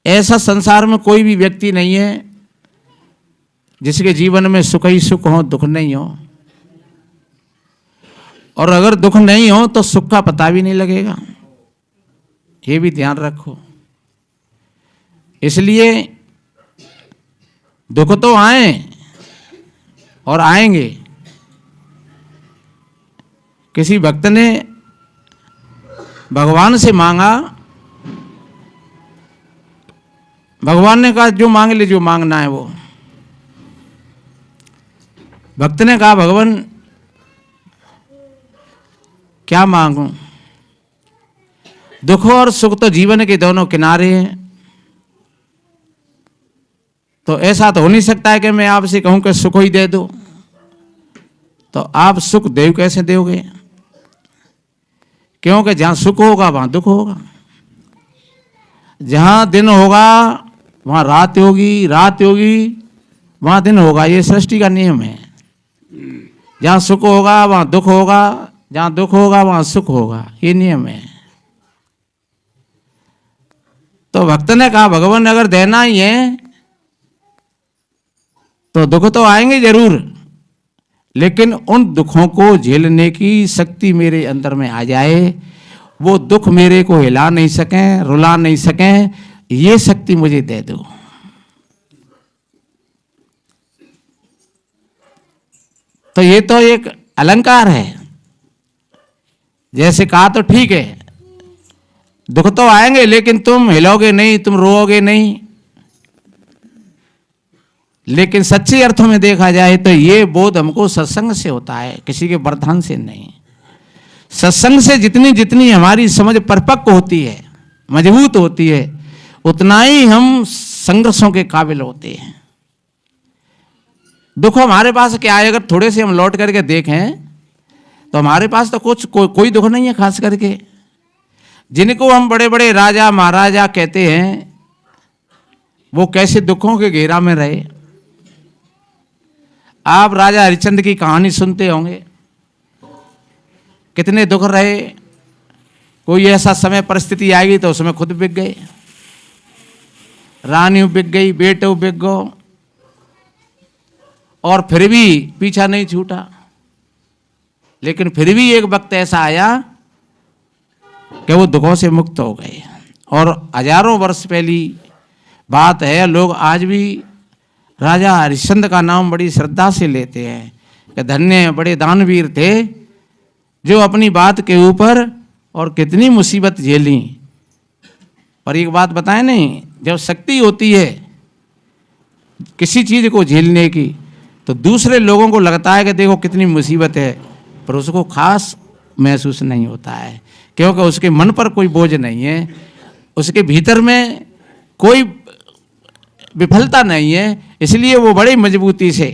ऐसा संसार में कोई भी व्यक्ति नहीं है जिसके जीवन में सुख ही सुख हो, दुख नहीं हो। और अगर दुख नहीं हो तो सुख का पता भी नहीं लगेगा, ये भी ध्यान रखो। इसलिए दुख तो आए और आएंगे। किसी भक्त ने भगवान से मांगा, भगवान ने कहा जो मांग ले, जो मांगना है वो। भक्त ने कहा भगवान क्या मांगूं? दुख और सुख तो जीवन के दोनों किनारे हैं, तो ऐसा तो हो नहीं सकता है कि मैं आपसे कहूं कि सुख ही दे दो। तो आप सुख दे कैसे दोगे? क्योंकि जहां सुख होगा वहां दुख होगा, जहां दिन होगा वहां रात होगी, रात होगी वहां दिन होगा। ये सृष्टि का नियम है। जहां सुख होगा वहां दुख होगा, जहां दुख होगा वहां सुख होगा, ये नियम है। तो भक्त ने कहा भगवान अगर देना ही है तो दुख तो आएंगे जरूर, लेकिन उन दुखों को झेलने की शक्ति मेरे अंदर में आ जाए, वो दुख मेरे को हिला नहीं सकें, रुला नहीं सकें, ये शक्ति मुझे दे दो। तो ये तो एक अलंकार है। जैसे कहा तो ठीक है, दुख तो आएंगे लेकिन तुम हिलोगे नहीं, तुम रोओगे नहीं। लेकिन सच्चे अर्थों में देखा जाए तो ये बोध हमको सत्संग से होता है, किसी के वरदान से नहीं। सत्संग से जितनी जितनी हमारी समझ परिपक्व होती है, मजबूत होती है, उतना ही हम संघर्षों के काबिल होते हैं। दुख हमारे पास क्या है, अगर थोड़े से हम लौट करके देखें तो हमारे पास तो कोई दुख नहीं है। खास करके जिनको हम बड़े बड़े राजा महाराजा कहते हैं, वो कैसे दुखों के घेरा में रहे। आप राजा हरिश्चंद्र की कहानी सुनते होंगे, कितने दुख रहे। कोई ऐसा समय परिस्थिति आएगी तो उसमें खुद बिक गए, रानी बिक गई, बेटे बिक गो, और फिर भी पीछा नहीं छूटा। लेकिन फिर भी एक वक्त ऐसा आया कि वो दुखों से मुक्त हो गए। और हजारों वर्ष पहली बात है, लोग आज भी राजा हरिश्चंद्र का नाम बड़ी श्रद्धा से लेते हैं कि धन्य बड़े दानवीर थे जो अपनी बात के ऊपर और कितनी मुसीबत झेली। पर एक बात बताएं नहीं, जब शक्ति होती है किसी चीज को झेलने की तो दूसरे लोगों को लगता है कि देखो कितनी मुसीबत है, पर उसको खास महसूस नहीं होता है, क्योंकि उसके मन पर कोई बोझ नहीं है, उसके भीतर में कोई विफलता नहीं है। इसलिए वो बड़ी मजबूती से,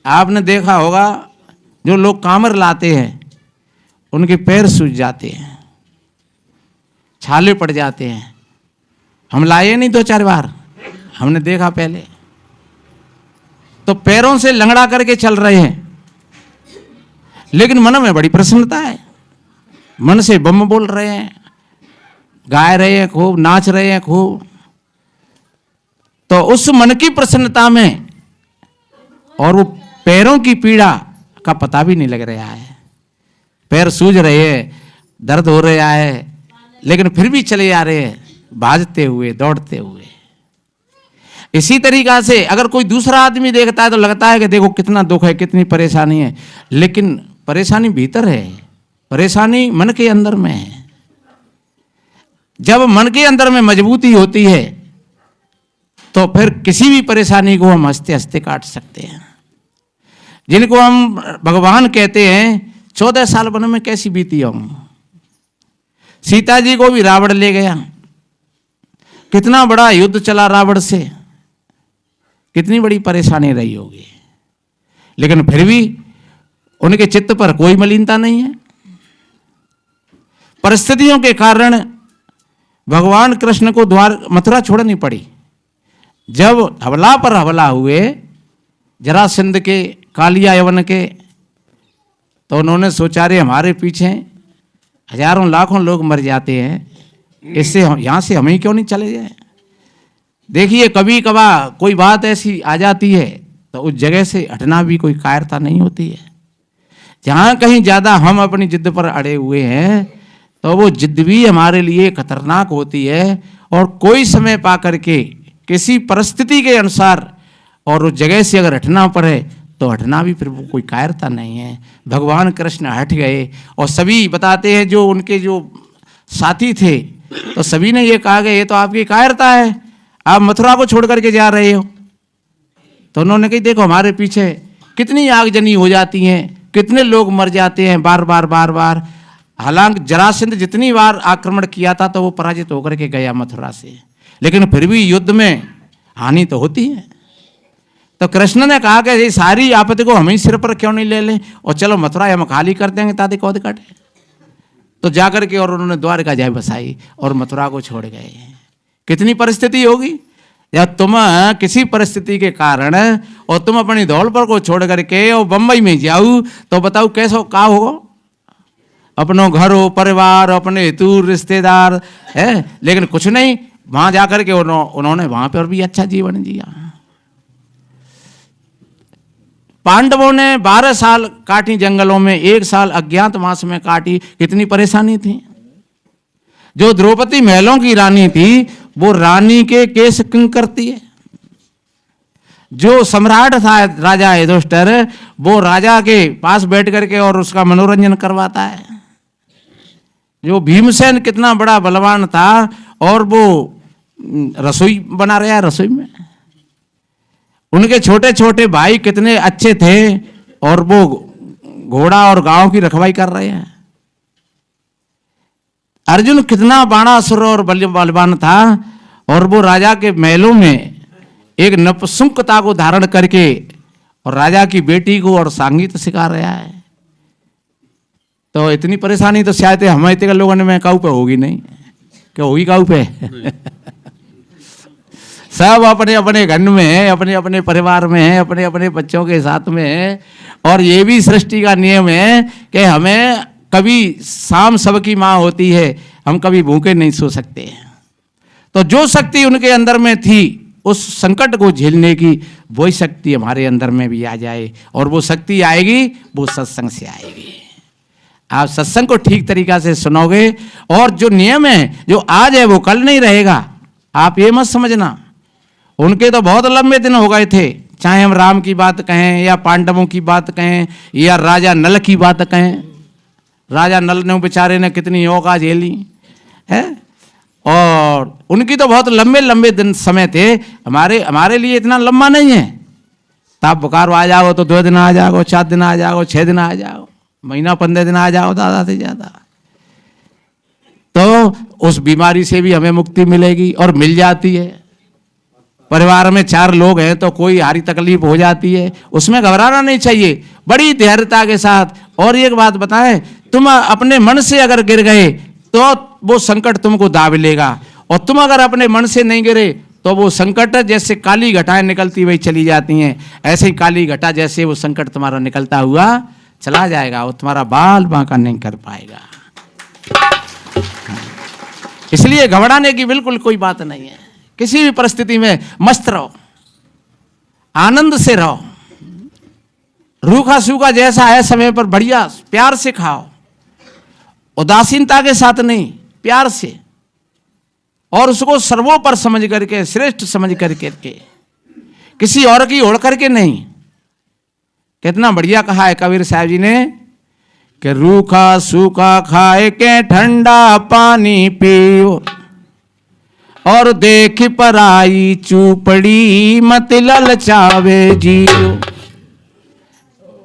आपने देखा होगा जो लोग कामर लाते हैं उनके पैर सूज जाते हैं, छाले पड़ जाते हैं। हम लाए नहीं 2-4 बार, हमने देखा पहले। तो पैरों से लंगड़ा करके चल रहे हैं, लेकिन मन में बड़ी प्रसन्नता है, मन से बम बोल रहे हैं, गाए रहे हैं खूब, नाच रहे हैं खूब। तो उस मन की प्रसन्नता में और वो पैरों की पीड़ा का पता भी नहीं लग रहा है। पैर सूज रहे हैं, दर्द हो रहा है, लेकिन फिर भी चले जा रहे हैं, भाजते हुए, दौड़ते हुए। इसी तरीका से अगर कोई दूसरा आदमी देखता है तो लगता है कि देखो कितना दुख है, कितनी परेशानी है, लेकिन परेशानी भीतर है, परेशानी मन के अंदर में है। जब मन के अंदर में मजबूती होती है तो फिर किसी भी परेशानी को हम हंसते हंसते काट सकते हैं। जिनको हम भगवान कहते हैं, 14 साल वन में कैसी बीती होंगी। सीता जी को भी रावण ले गया, कितना बड़ा युद्ध चला रावण से, कितनी बड़ी परेशानी रही होगी, लेकिन फिर भी उनके चित्त पर कोई मलिनता नहीं है। परिस्थितियों के कारण भगवान कृष्ण को मथुरा छोड़नी पड़ी। जब हमला पर हमला हुए जरासंध के, कालिया यवन के, तो उन्होंने सोचा रे हमारे पीछे हजारों लाखों लोग मर जाते हैं, इससे यहाँ से हम ही क्यों नहीं चले जाए। देखिए कभी कभार कोई बात ऐसी आ जाती है तो उस जगह से हटना भी कोई कायरता नहीं होती है। जहाँ कहीं ज़्यादा हम अपनी जिद पर अड़े हुए हैं तो वो जिद भी हमारे लिए खतरनाक होती है। और कोई समय पा करके किसी परिस्थिति के अनुसार और उस जगह से अगर हटना पड़े तो हटना भी फिर वो कोई कायरता नहीं है। भगवान कृष्ण हट गए और सभी बताते हैं जो उनके जो साथी थे तो सभी ने ये कहा कि ये तो आपकी कायरता है, आप मथुरा को छोड़ करके जा रहे हो। तो उन्होंने कही देखो हमारे पीछे कितनी आगजनी हो जाती हैं, कितने लोग मर जाते हैं बार बार बार बार। हालांकि जरासंध जितनी बार आक्रमण किया था तो वो पराजित होकर के गया मथुरा से, लेकिन फिर भी युद्ध में हानि तो होती है। तो कृष्ण ने कहा कि ये सारी आपत्ति को हम ही सिर पर क्यों नहीं ले लें और चलो मथुरा हम खाली कर देंगे ताकि कौद काटे। तो जाकर के और उन्होंने द्वारका जाए बसाई और मथुरा को छोड़ गए। कितनी परिस्थिति होगी या तुम किसी परिस्थिति के कारण और तुम अपनी दौड़ पर को छोड़ करके और बम्बई में जाओ तो बताओ कैसा का होगा। अपनों घर हो, परिवार, अपने हेतु रिश्तेदार है, लेकिन कुछ नहीं, वहां जाकर के उन्होंने वहां पर भी अच्छा जीवन जिया। पांडवों ने 12 साल काटी जंगलों में, 1 साल अज्ञातवास में काटी। कितनी परेशानी थी। जो द्रौपदी महलों की रानी थी वो रानी के केस किंग करती है। जो सम्राट था राजा युधिष्ठिर वो राजा के पास बैठ करके और उसका मनोरंजन करवाता है। जो भीमसेन कितना बड़ा बलवान था और वो रसोई बना रहा है रसोई में। उनके छोटे छोटे भाई कितने अच्छे थे और वो घोड़ा और गांव की रखवाई कर रहे हैं। अर्जुन कितना बाणासुर और बलवान था और वो राजा के महलों में एक नपुंसकता को धारण करके और राजा की बेटी को और संगीत सिखा रहा है। तो इतनी परेशानी तो शायद हमारे इतने लोगों ने मैं काऊ पे होगी नहीं, क्या होगी काऊ पे। सब अपने अपने घर में है, अपने अपने परिवार में है, अपने अपने बच्चों के साथ में है। और ये भी सृष्टि का नियम है कि हमें कभी शाम सबकी माँ होती है, हम कभी भूखे नहीं सो सकते। तो जो शक्ति उनके अंदर में थी उस संकट को झेलने की वही शक्ति हमारे अंदर में भी आ जाए। और वो शक्ति आएगी वो सत्संग से आएगी। आप सत्संग को ठीक तरीका से सुनोगे और जो नियम है जो आज है वो कल नहीं रहेगा। आप ये मत समझना उनके तो बहुत लंबे दिन हो गए थे, चाहे हम राम की बात कहें या पांडवों की बात कहें या राजा नल की बात कहें। राजा नल ने बेचारे ने कितनी योगा झेली है और उनकी तो बहुत लंबे लंबे दिन समय थे। हमारे लिए इतना लंबा नहीं है। तो आप बुखार आ जाओ तो 2 दिन आ जाओ, 4 दिन आ जाओ, 6 दिन आ जाओ, महीना 15 दिन आ जाओ ज़्यादा से ज़्यादा। तो उस बीमारी से भी हमें मुक्ति मिलेगी और मिल जाती है। परिवार में 4 लोग हैं तो कोई हारी तकलीफ हो जाती है, उसमें घबराना नहीं चाहिए, बड़ी धैर्यता के साथ। और एक बात बताएं, तुम अपने मन से अगर गिर गए तो वो संकट तुमको दाब लेगा और तुम अगर अपने मन से नहीं गिरे तो वो संकट जैसे काली घटाएं निकलती हुई चली जाती हैं, ऐसे ही काली घटा जैसे वो संकट तुम्हारा निकलता हुआ चला जाएगा, वो तुम्हारा बाल बांका नहीं कर पाएगा। इसलिए घबराने की बिल्कुल कोई बात नहीं है। किसी भी परिस्थिति में मस्त रहो, आनंद से रहो, रूखा सूखा जैसा है समय पर बढ़िया प्यार से खाओ, उदासीनता के साथ नहीं, प्यार से, और उसको सर्वोपर समझ करके, श्रेष्ठ समझ करके, किसी और की ओढ़ करके नहीं। कितना बढ़िया कहा है कबीर साहब जी ने कि रूखा सूखा खाए के ठंडा पानी पियो और देख पराई चूपड़ी मत ललचावे जियो।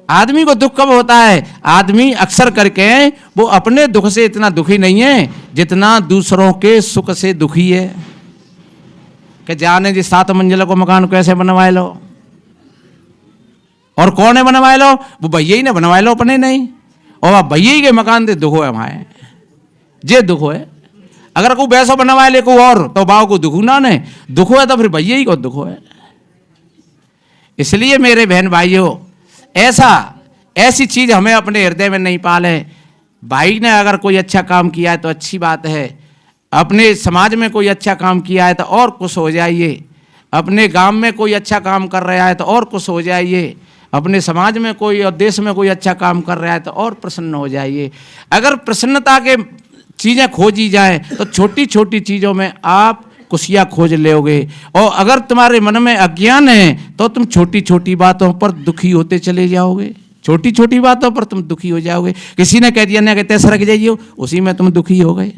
आदमी को दुख कब होता है? आदमी अक्सर करके वो अपने दुख से इतना दुखी नहीं है जितना दूसरों के सुख से दुखी है। कि जाने जी 7 मंजिल को मकान कैसे बनवाए लो, और कौन है बनवाए लो? वो भैया ही ने बनवाए लो, अपने नहीं। और भैया ही के मकान दे दुख है हमारे, जे दुख है। अगर कोई वैसा बनवाए ले को और तो बाव को दुख ना ने दुख है तो फिर भैया ही को दुख है। इसलिए मेरे बहन भाइयों, ऐसी चीज हमें अपने हृदय में नहीं पाले। भाई ने अगर कोई अच्छा काम किया है तो अच्छी बात है, अपने समाज में कोई अच्छा काम किया है तो और खुश हो जाइए, अपने गांव में कोई अच्छा काम कर रहा है तो और खुश हो जाइए, अपने समाज में कोई और देश में कोई अच्छा काम कर रहा है तो और प्रसन्न हो जाइए। अगर प्रसन्नता के चीज़ें खोजी जाएं तो छोटी छोटी चीज़ों में आप खुशियाँ खोज लोगे। और अगर तुम्हारे मन में अज्ञान है तो तुम छोटी छोटी बातों पर दुखी होते चले जाओगे, छोटी छोटी बातों पर तुम दुखी हो जाओगे। किसी ने कह दिया ना कहते सरक जाइए, उसी में तुम दुखी हो गए।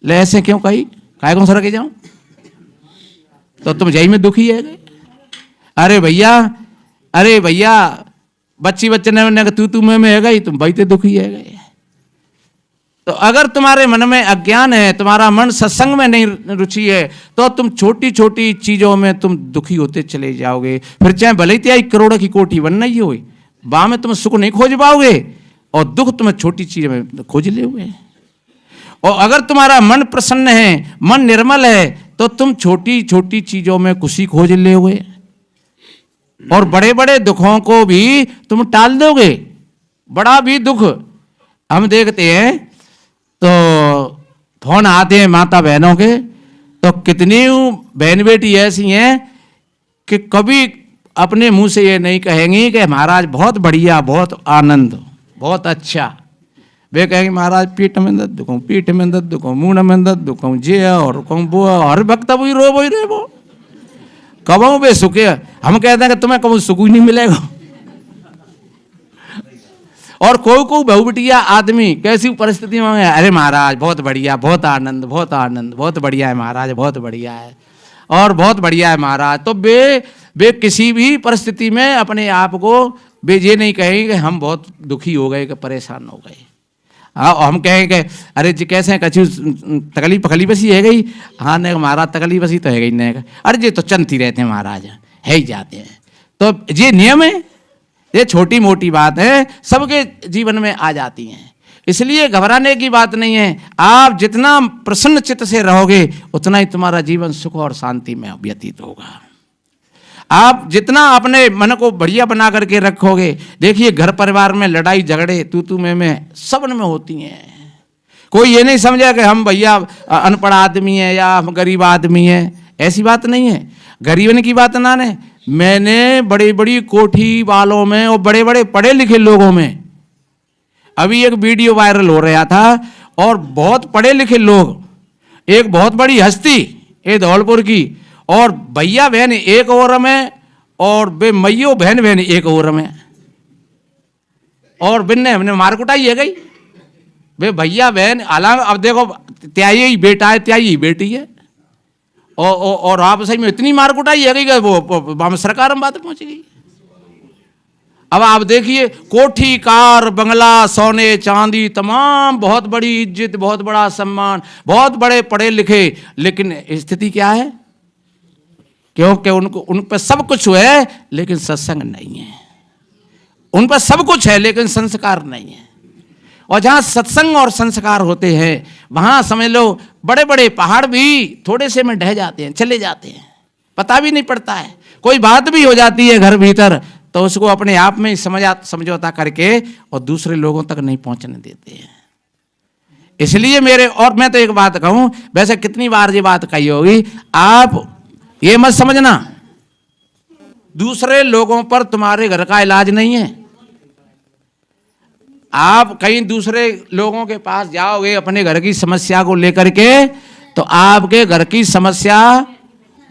ले ऐसे क्यों कही, काय को सरक जाऊं, तो तुम जय में दुखी है गए। अरे भैया बच्चे ने तू में है गई, तुम बैठे दुखी है गए। तो अगर तुम्हारे मन में अज्ञान है, तुम्हारा मन सत्संग में नहीं रुचि है, तो तुम छोटी छोटी चीजों में तुम दुखी होते चले जाओगे। फिर चाहे भले ही करोड़ों की कोठी बनना ही हो, वहां में तुम सुख नहीं खोज पाओगे और दुख तुम्हें छोटी चीज में खोज लोगे। और अगर तुम्हारा मन प्रसन्न है, मन निर्मल है, तो तुम छोटी छोटी चीजों में खुशी खोज लोगे और बड़े बड़े दुखों को भी तुम टाल दोगे। बड़ा भी दुख हम देखते हैं तो फोन आते हैं माता बहनों के, तो कितनी बहन बेटी ऐसी हैं कि कभी अपने मुंह से ये नहीं कहेंगी कि महाराज बहुत बढ़िया, बहुत आनंद, बहुत अच्छा। वे कहेंगे महाराज पीठ में दर्द दुखों, पीठ में दर्द दुखों, मुंह में दर्द दुखों, जे और कहूँ वो हर वक्त वही रे वो कबू बे सुखे। हम कहते हैं कि तुम्हें कबू सुकून नहीं मिलेगा। और कोई बहु बिटिया आदमी कैसी परिस्थिति में है, अरे महाराज बहुत बढ़िया, बहुत आनंद, बहुत आनंद, बहुत बढ़िया है महाराज, बहुत बढ़िया है और बहुत बढ़िया है महाराज। तो वे किसी भी परिस्थिति में अपने आप को वे ये नहीं कहेंगे कि हम बहुत दुखी हो गए, कि परेशान हो गए। हाँ, हम कहेंगे अरे जी कैसे कछु तकलीफ पकली बसी है गई, हाँ नहीं महाराज तकलीफ बसी तो है गई नहीं, अरे जी तो चलती रहते हैं महाराज, है ही जाते हैं। तो ये नियम है, ये छोटी मोटी बात है, सबके जीवन में आ जाती हैं, इसलिए घबराने की बात नहीं है। आप जितना प्रसन्न चित्त से रहोगे उतना ही तुम्हारा जीवन सुख और शांति में व्यतीत होगा। आप जितना अपने मन को बढ़िया बना करके रखोगे, देखिए घर परिवार में लड़ाई झगड़े तू में सबन में होती हैं। कोई ये नहीं समझा कि हम भैया अनपढ़ आदमी है या हम गरीब आदमी है, ऐसी बात नहीं है। गरीबन की बात ना ने, मैंने बड़ी बड़ी कोठी वालों में और बड़े बड़े पढ़े लिखे लोगों में, अभी एक वीडियो वायरल हो रहा था और बहुत पढ़े लिखे लोग, एक बहुत बड़ी हस्ती ये धौलपुर की, और भैया बहन एक ओर में और बे मैयो बहन एक ओर में, और बिन्ने हमने मार कुटाई है गई। वे भैया बहन हालांकि अब देखो त्याई ही बेटा है, त्याई ही बेटी है, और आप सही में इतनी मार कुटाई है गई कि वो सरकार में बात पहुंच गई। अब आप देखिए कोठी कार बंगला सोने चांदी तमाम, बहुत बड़ी इज्जत, बहुत बड़ा सम्मान, बहुत बड़े पढ़े लिखे, लेकिन स्थिति क्या है, क्योंकि उन पर सब कुछ है लेकिन सत्संग नहीं है। उन पर सब कुछ है लेकिन संस्कार नहीं है। और जहाँ सत्संग और संस्कार होते हैं वहाँ समझ लो बड़े बड़े पहाड़ भी थोड़े से में ढह जाते हैं, चले जाते हैं, पता भी नहीं पड़ता है। कोई बात भी हो जाती है घर भीतर तो उसको अपने आप में समझौता करके और दूसरे लोगों तक नहीं पहुँचने देते हैं। इसलिए और मैं तो एक बात कहूँ, वैसे कितनी बार ये बात कही होगी, आप ये मत समझना दूसरे लोगों पर तुम्हारे घर का इलाज नहीं है। आप कहीं दूसरे लोगों के पास जाओगे अपने घर की समस्या को लेकर के तो आपके घर की समस्या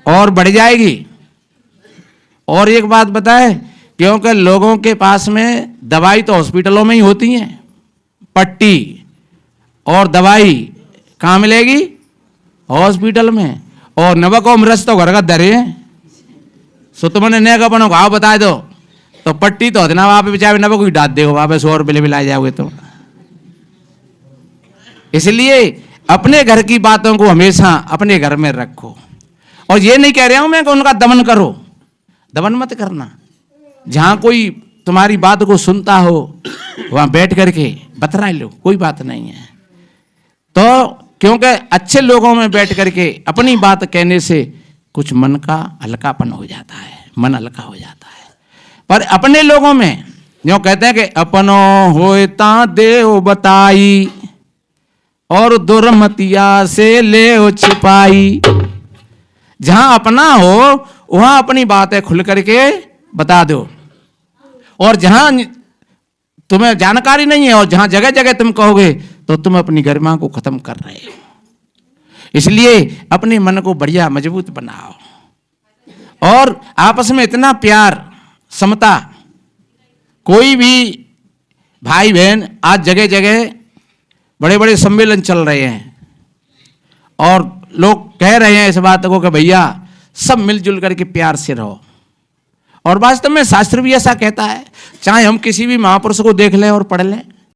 और बढ़ जाएगी। और एक बात बताएं, क्योंकि लोगों के पास में दवाई तो हॉस्पिटलों में ही होती है, पट्टी और दवाई कहाँ मिलेगी, हॉस्पिटल में, और नवक और मृस तो घर का दरे हैं। सो तुमने ने का बनो घाव बता दो तो पट्टी तो होना वहां पे बेचारे नवक ही डाल देगा, वहां पे 100 रुपये मिला जाओगे तो। इसलिए अपने घर की बातों को हमेशा अपने घर में रखो। और ये नहीं कह रहा हूं मैं कि उनका दमन करो, दमन मत करना। जहां कोई तुम्हारी बात को सुनता हो वहां बैठ करके बतरा लो, कोई बात नहीं है। तो क्योंकि अच्छे लोगों में बैठ करके अपनी बात कहने से कुछ मन का हल्कापन हो जाता है, मन हल्का हो जाता है। पर अपने लोगों में जो कहते हैं कि अपनो होता देव बताई और दुर्मतिया से ले छिपाई। जहां अपना हो वहां अपनी बातें खुल करके बता दो, और जहां तुम्हें जानकारी नहीं है और जहां जगह जगह तुम कहोगे तो तुम अपनी गरिमा को खत्म कर रहे हो। इसलिए अपने मन को बढ़िया मजबूत बनाओ और आपस में इतना प्यार समता। कोई भी भाई बहन, आज जगह जगह बड़े बड़े सम्मेलन चल रहे हैं और लोग कह रहे हैं इस बात को कि भैया सब मिलजुल करके प्यार से रहो, और वास्तव में शास्त्र भी ऐसा कहता है। चाहे हम किसी भी महापुरुष को देख लें और पढ़ लें,